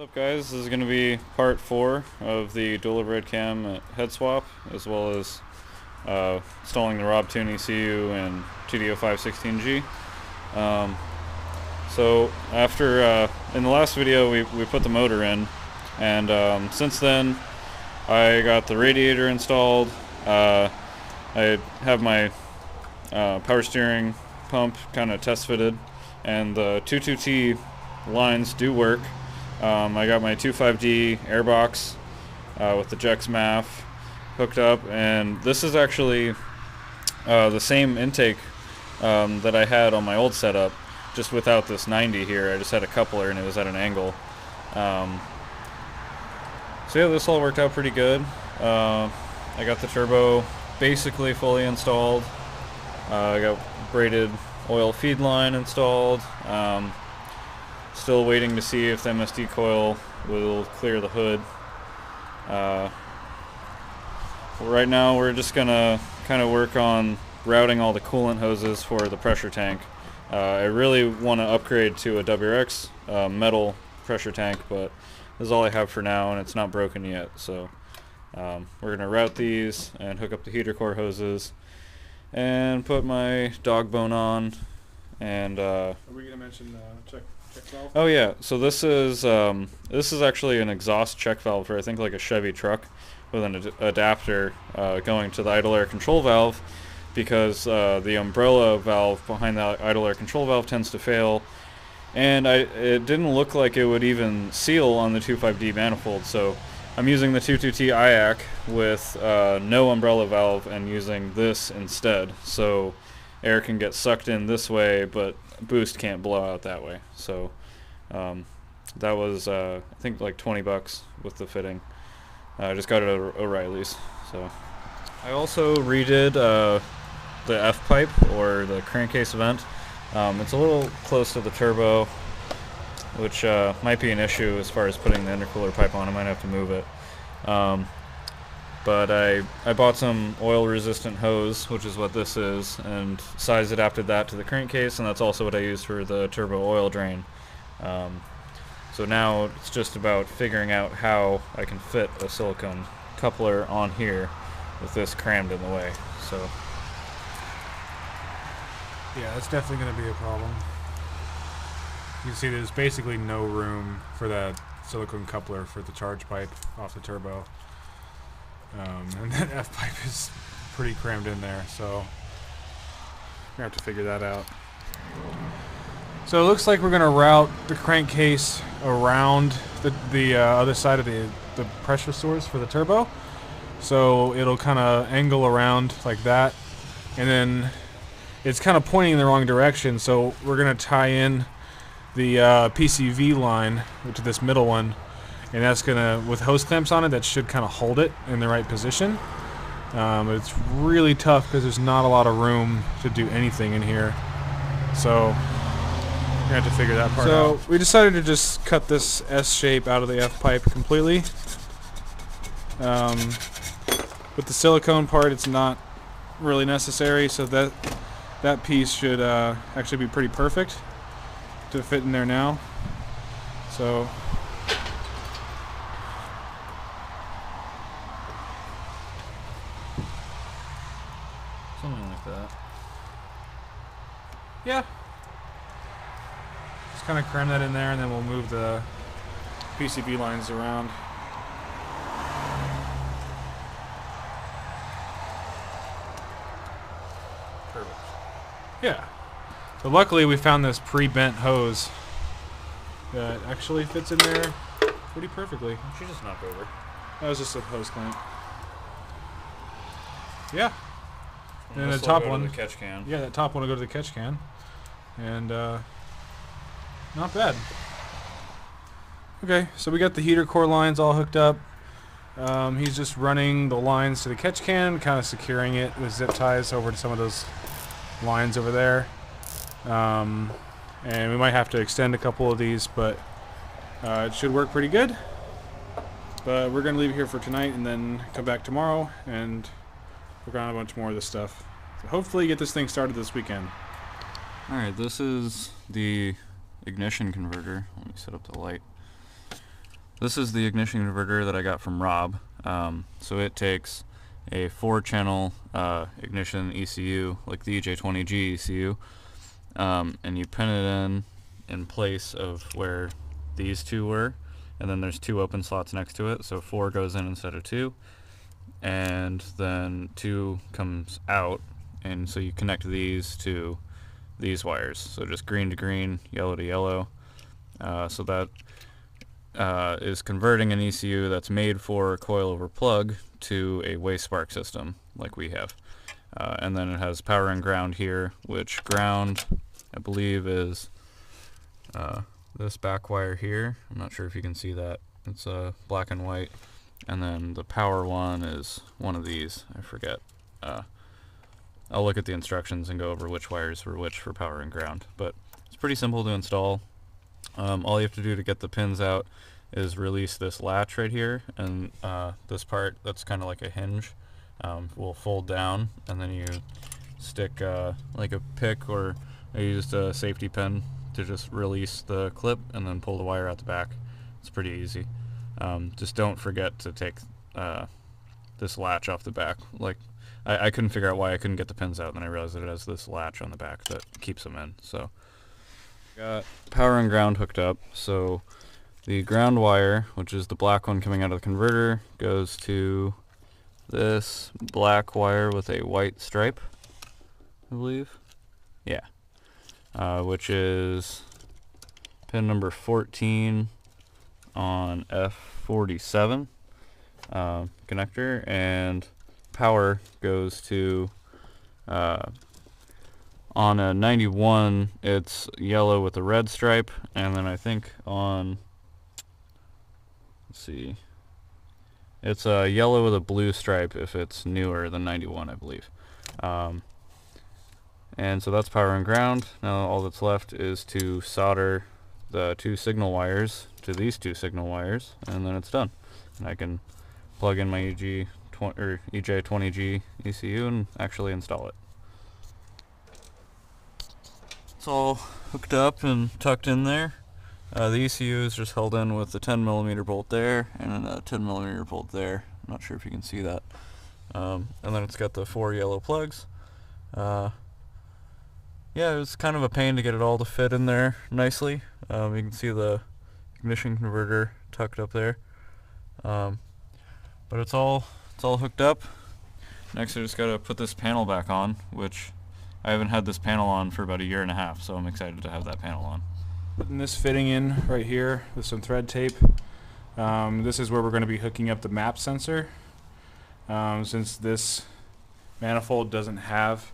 What's up, guys? This is going to be part 4 of the dual overhead cam head swap, as well as installing the RobTune ECU and TD0516G. So after in the last video we put the motor in, and since then I got the radiator installed. I have my power steering pump kind of test fitted, and the 22T lines do work. I got my 25D airbox with the Jex MAF hooked up, and this is actually the same intake that I had on my old setup, just without this 90 here. I just had a coupler and it was at an angle. So yeah, this all worked out pretty good. I got the turbo basically fully installed. I got braided oil feed line installed. Still waiting to see if the MSD coil will clear the hood. Right now we're just gonna kind of work on routing all the coolant hoses for the pressure tank. I really want to upgrade to a WRX metal pressure tank, but this is all I have for now, and it's not broken yet. So we're gonna route these and hook up the heater core hoses and put my dog bone on. And are we gonna mention check valve? Oh yeah, so this is actually an exhaust check valve for, I think, like a Chevy truck, with an adapter going to the idle air control valve, because the umbrella valve behind the idle air control valve tends to fail, and it didn't look like it would even seal on the 25D manifold, so I'm using the 22T IAC with no umbrella valve and using this instead, so air can get sucked in this way, but boost can't blow out that way. So that was I think like 20 bucks with the fitting. I just got it at O'Reilly's. So I also redid the F pipe, or the crankcase vent. It's a little close to the turbo, which might be an issue as far as putting the intercooler pipe on. I might have to move it. But I bought some oil resistant hose, which is what this is, and size adapted that to the crankcase, and that's also what I used for the turbo oil drain. So now it's just about figuring out how I can fit a silicone coupler on here with this crammed in the way. So yeah, that's definitely going to be a problem. You can see there's basically no room for that silicone coupler for the charge pipe off the turbo. And that F pipe is pretty crammed in there, so we have to figure that out. So it looks like we're going to route the crankcase around the other side of the pressure source for the turbo. So it'll kind of angle around like that, and then it's kind of pointing in the wrong direction, so we're going to tie in the PCV line, which is this middle one, and that's gonna, with hose clamps on it, that should kind of hold it in the right position. It's really tough because there's not a lot of room to do anything in here, so we're gonna have to figure that part out. So we decided to just cut this S shape out of the F pipe completely. With the silicone part, it's not really necessary, so that piece should actually be pretty perfect to fit in there now. So something like that. yeah, just kind of cram that in there, and then we'll move the PCB lines around. Perfect. Yeah. So luckily we found this pre-bent hose that actually fits in there pretty perfectly. She just knocked over. That was just a hose clamp. Yeah. And then the this will top go to one, the catch can. yeah, that top one will go to the catch can, and not bad. Okay, so we got the heater core lines all hooked up. He's just running the lines to the catch can, kind of securing it with zip ties over to some of those lines over there. And we might have to extend a couple of these, but it should work pretty good. But we're going to leave it here for tonight and then come back tomorrow and work on a bunch more of this stuff. So hopefully get this thing started this weekend. Alright, this is the ignition converter. Let me set up the light. this is the ignition converter that I got from Rob. So it takes a 4-channel ignition ECU, like the EJ20G ECU, and you pin it in place of where these two were, and then there's 2 open slots next to it, so 4 goes in instead of 2, and then 2 comes out, and so you connect these to these wires, so just green to green, yellow to yellow. So that is converting an ECU that's made for coil over plug to a waste spark system like we have. And then it has power and ground here, which ground I believe is this back wire here. I'm not sure if you can see that. It's black and white. And then the power one is one of these. I forget. I'll look at the instructions and go over which wires are which for power and ground. But it's pretty simple to install. All you have to do to get the pins out is release this latch right here, and this part that's kind of like a hinge will fold down, and then you stick like a pick, or I used a safety pin to just release the clip and then pull the wire out the back. It's pretty easy. Just don't forget to take this latch off the back. Like I couldn't figure out why I couldn't get the pins out, and then I realized that it has this latch on the back that keeps them in. So got power and ground hooked up. So the ground wire, which is the black one coming out of the converter, goes to this black wire with a white stripe, I believe. Yeah. Which is pin number 14 on F47 connector, and power goes to on a 91 it's yellow with a red stripe, and then I think on, let's see, it's yellow with a blue stripe if it's newer than 91, I believe. And so that's power and ground. Now all that's left is to solder the 2 signal wires to these 2 signal wires, and then it's done. And I can plug in my EJ20G ECU and actually install it. It's all hooked up and tucked in there. The ECU is just held in with a 10mm bolt there and a 10mm bolt there. I'm not sure if you can see that. And then it's got the 4 yellow plugs. Yeah, it was kind of a pain to get it all to fit in there nicely. You can see the ignition converter tucked up there. But it's all hooked up. Next I just gotta put this panel back on, which I haven't had this panel on for about 1.5 years, so I'm excited to have that panel on. Putting this fitting in right here with some thread tape. This is where we're going to be hooking up the map sensor. Since this manifold doesn't have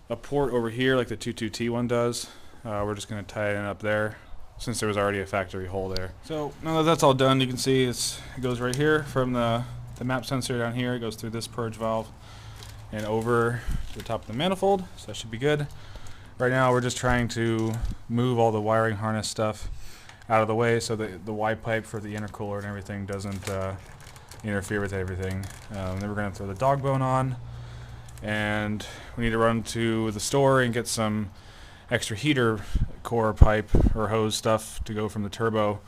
a port over here like the 22T one does, we're just going to tie it in up there since there was already a factory hole there. So now that that's all done, you can see it goes right here from the map sensor down here. It goes through this purge valve and over to the top of the manifold, so that should be good. Right now we're just trying to move all the wiring harness stuff out of the way so that the Y pipe for the intercooler and everything doesn't interfere with everything. Then we're going to throw the dog bone on, and we need to run to the store and get some extra heater core pipe or hose stuff to go from the turbo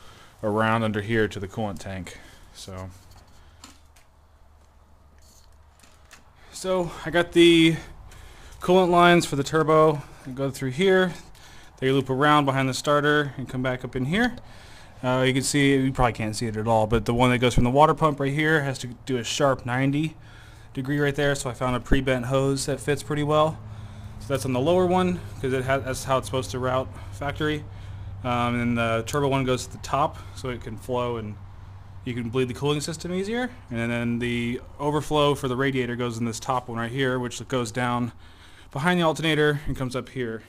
around under here to the coolant tank. So I got the coolant lines for the turbo. They go through here. They loop around behind the starter and come back up in here. You can see, you probably can't see it at all, but the one that goes from the water pump right here has to do a sharp 90 degree right there, so I found a pre-bent hose that fits pretty well. So that's on the lower one because that's how it's supposed to route factory. And then the turbo one goes to the top so it can flow and you can bleed the cooling system easier. And then the overflow for the radiator goes in this top one right here, which goes down behind the alternator and comes up here.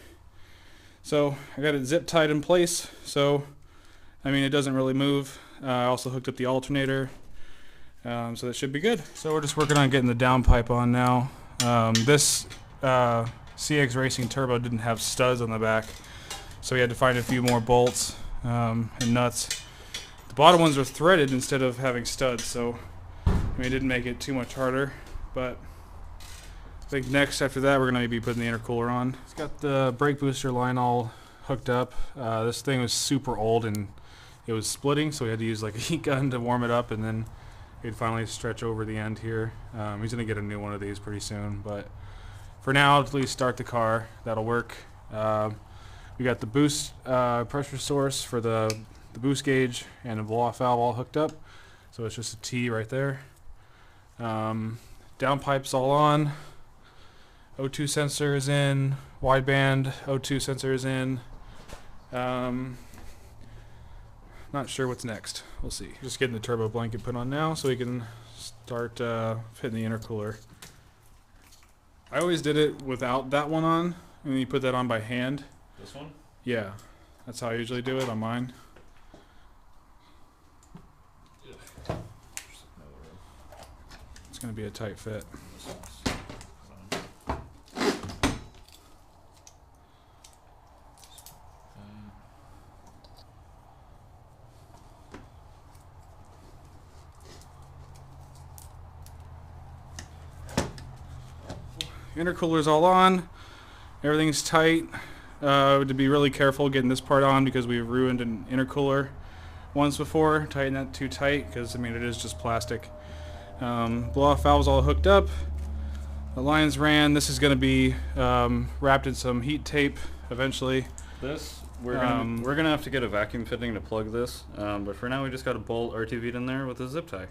So I got it zip tied in place, so I mean it doesn't really move. I also hooked up the alternator, so that should be good. So we're just working on getting the downpipe on now. This CX Racing Turbo didn't have studs on the back, so we had to find a few more bolts and nuts. The bottom ones are threaded instead of having studs, so I mean, it didn't make it too much harder, but I think next after that we're going to be putting the intercooler on. It's got the brake booster line all hooked up. This thing was super old and it was splitting, so we had to use like a heat gun to warm it up, and then it'd finally stretch over the end here. He's gonna get a new one of these pretty soon, but for now, at least start the car. That'll work. We got the boost pressure source for the boost gauge and a blow-off valve all hooked up, so it's just a T right there. Downpipes all on. O2 sensor is in. Wideband O2 sensor is in. Not sure what's next. We'll see. Just getting the turbo blanket put on now so we can start fitting the intercooler. I always did it without that one on, and then you put that on by hand. This one? Yeah, that's how I usually do it on mine. It's going to be a tight fit. Intercooler's all on. Everything's tight. To be really careful getting this part on because we've ruined an intercooler once before. Tighten that too tight because I mean it is just plastic. Blow-off valve's all hooked up. The lines ran. This is going to be wrapped in some heat tape eventually. This we're gonna have to get a vacuum fitting to plug this. But for now we just got a bolt RTV'd in there with a zip tie,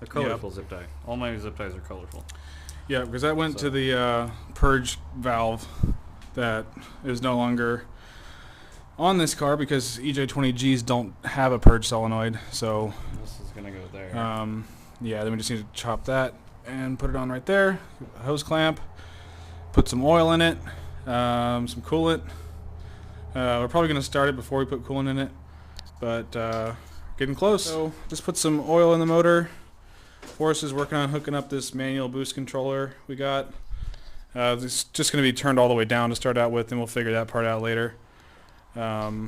a colorful zip tie. All my zip ties are colorful. Yeah, because that went to the purge valve that is no longer on this car because EJ20Gs don't have a purge solenoid. So this is gonna go there. Yeah, then we just need to chop that and put it on right there. Hose clamp. Put some oil in it. Some coolant. We're probably gonna start it before we put coolant in it, but getting close. So just put some oil in the motor. Forrest is working on hooking up this manual boost controller we got. This is just going to be turned all the way down to start out with, and we'll figure that part out later. But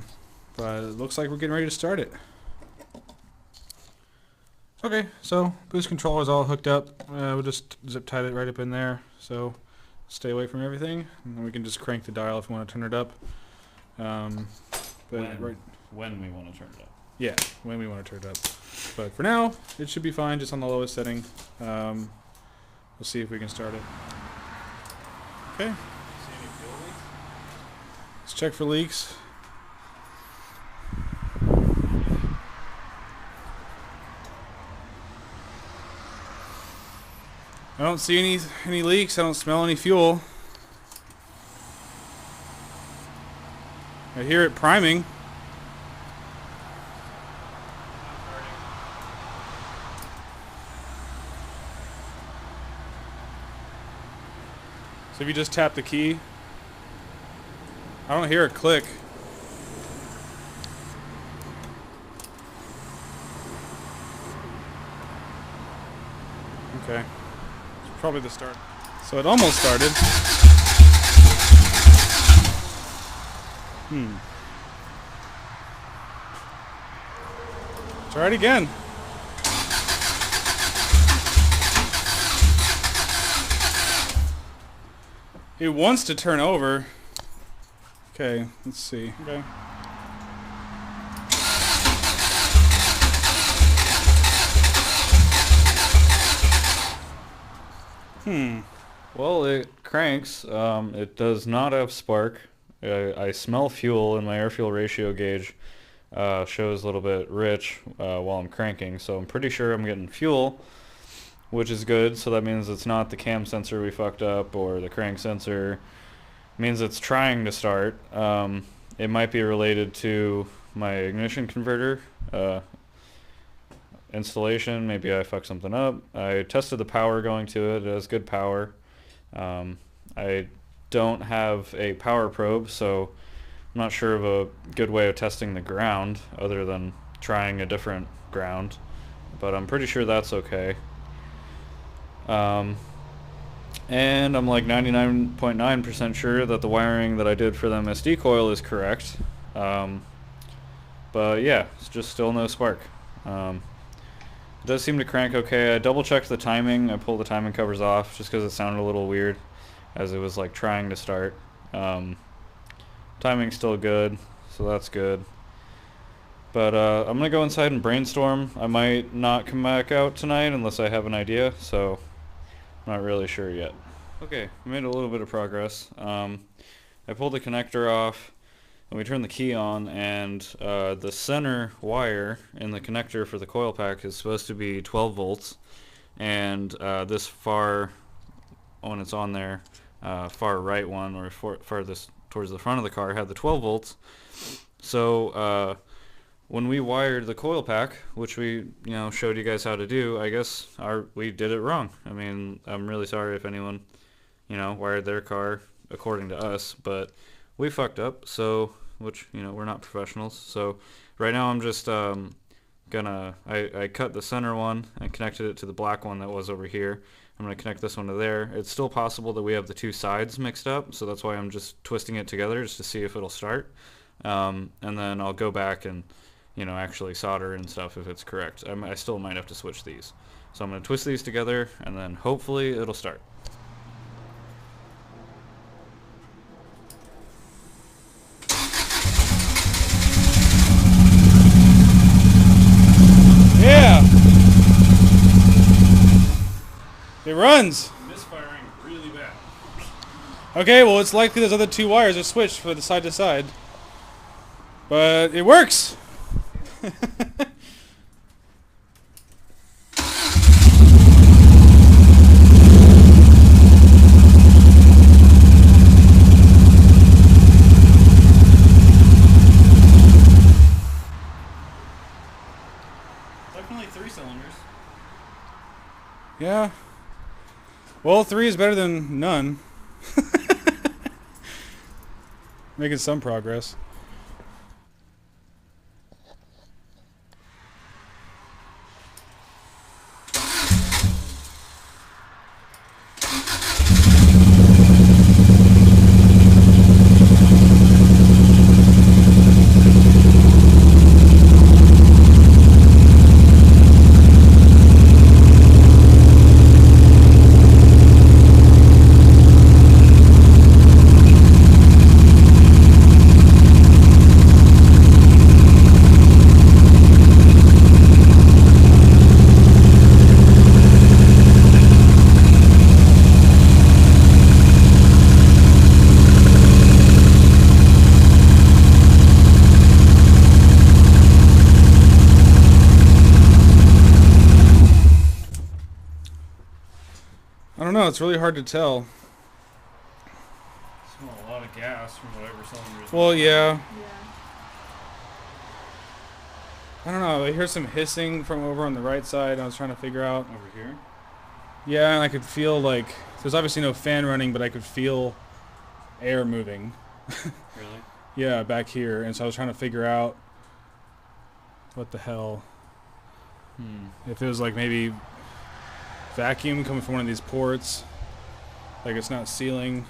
it looks like we're getting ready to start it. Okay, so boost controller is all hooked up. We'll just zip tie it right up in there, so stay away from everything. And then we can just crank the dial if we want to turn it up. When we want to turn it up. Yeah, when we want to turn it up. But for now, it should be fine, just on the lowest setting. We'll see if we can start it. Okay. Let's check for leaks. I don't see any leaks. I don't smell any fuel. I hear it priming. So if you just tap the key, I don't hear a click. Okay, it's probably the start. So it almost started. Try it again. It wants to turn over. Okay, let's see. Okay. Well, it cranks. It does not have spark. I smell fuel, and my air fuel ratio gauge shows a little bit rich while I'm cranking, so I'm pretty sure I'm getting fuel, which is good. So that means it's not the cam sensor we fucked up or the crank sensor. It means it's trying to start. It might be related to my ignition converter installation. Maybe I fucked something up. I tested the power going to it. It has good power. I don't have a power probe, so I'm not sure of a good way of testing the ground other than trying a different ground, but I'm pretty sure that's okay. And I'm like 99.9% sure that the wiring that I did for the MSD coil is correct. But yeah, it's just still no spark. It does seem to crank okay. I double checked the timing. I pulled the timing covers off just because it sounded a little weird as it was like trying to start. Timing's still good, so that's good. But I'm going to go inside and brainstorm. I might not come back out tonight unless I have an idea, so I'm not really sure yet. Okay, I made a little bit of progress. I pulled the connector off, and we turned the key on, and the center wire in the connector for the coil pack is supposed to be 12 volts, and this far, when it's on there, far right one, or farthest towards the front of the car, had the 12 volts. So when we wired the coil pack, which we showed you guys how to do, I guess we did it wrong. I mean, I'm really sorry if anyone wired their car according to us, but we fucked up. So, which we're not professionals. So right now I'm just I cut the center one and connected it to the black one that was over here. I'm gonna connect this one to there. It's still possible that we have the two sides mixed up, so that's why I'm just twisting it together just to see if it'll start. And then I'll go back and actually solder and stuff if it's correct. I still might have to switch these. So I'm going to twist these together and then hopefully it'll start. Yeah! It runs! Misfiring really bad. Okay, well it's likely those other two wires are switched for the side to side. But it works! Definitely 3 cylinders. Yeah. Well, 3 is better than none. Making some progress. I don't know, it's really hard to tell. Smell a lot of gas from whatever cylinder is. Well, yeah. I don't know, I hear some hissing from over on the right side. I was trying to figure out. Over here? Yeah, and I could feel like, there's obviously no fan running, but I could feel air moving. Really? Yeah, back here. And so I was trying to figure out what the hell. If it was like maybe vacuum coming from one of these ports, like it's not sealing,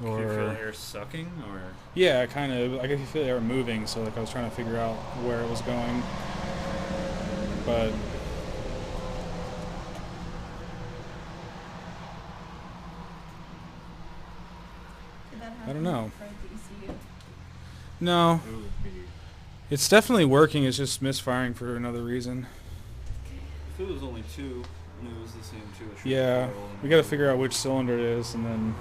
or Can you feel air sucking, or? Yeah, kind of. I could feel air moving, so like I was trying to figure out where it was going, but I don't know. No, it's definitely working. It's just misfiring for another reason. If it was only 2, and it was the same 2. It should Yeah, be coil and we got to figure out which cylinder it is, and then.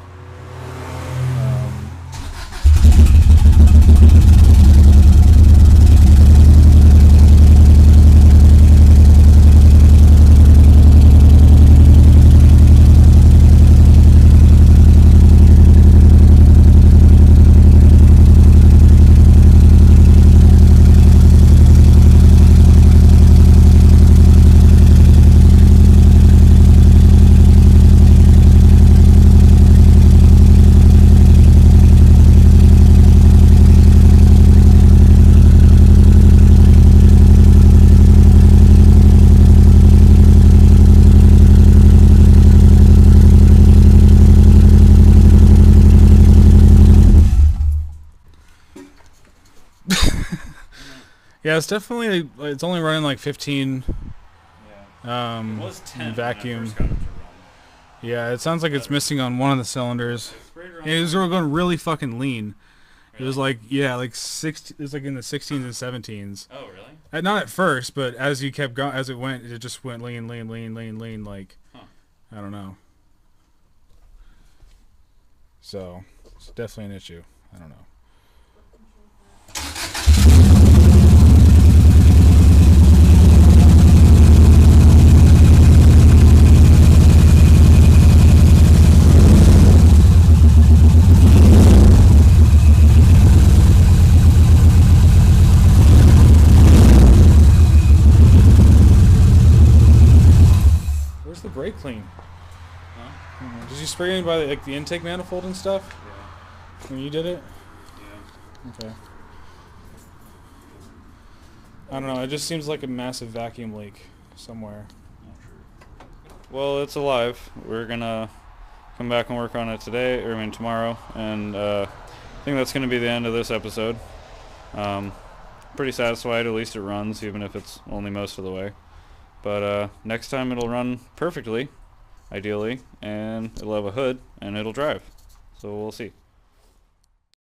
Yeah, it's definitely, it's only running like 15. Yeah. It was 10 vacuum. when I first got it to run. Yeah, it sounds like it's missing on one of the cylinders. It's right around It was going really fucking lean. It was like, yeah, like it was like in the 16s and 17s. Oh, really? Not at first, but as you kept going, as it went, it just went lean, like, I don't know. So, it's definitely an issue. I don't know. Where's the brake clean? Huh? Did you spray in by like the intake manifold and stuff? Yeah. When you did it? Yeah. Okay. I don't know. It just seems like a massive vacuum leak somewhere. Not sure. Well, it's alive. We're gonna come back and work on it today, or I mean tomorrow, and I think that's gonna be the end of this episode. Pretty satisfied. At least it runs, even if it's only most of the way. But next time it'll run perfectly, ideally, and it'll have a hood, and it'll drive. So we'll see.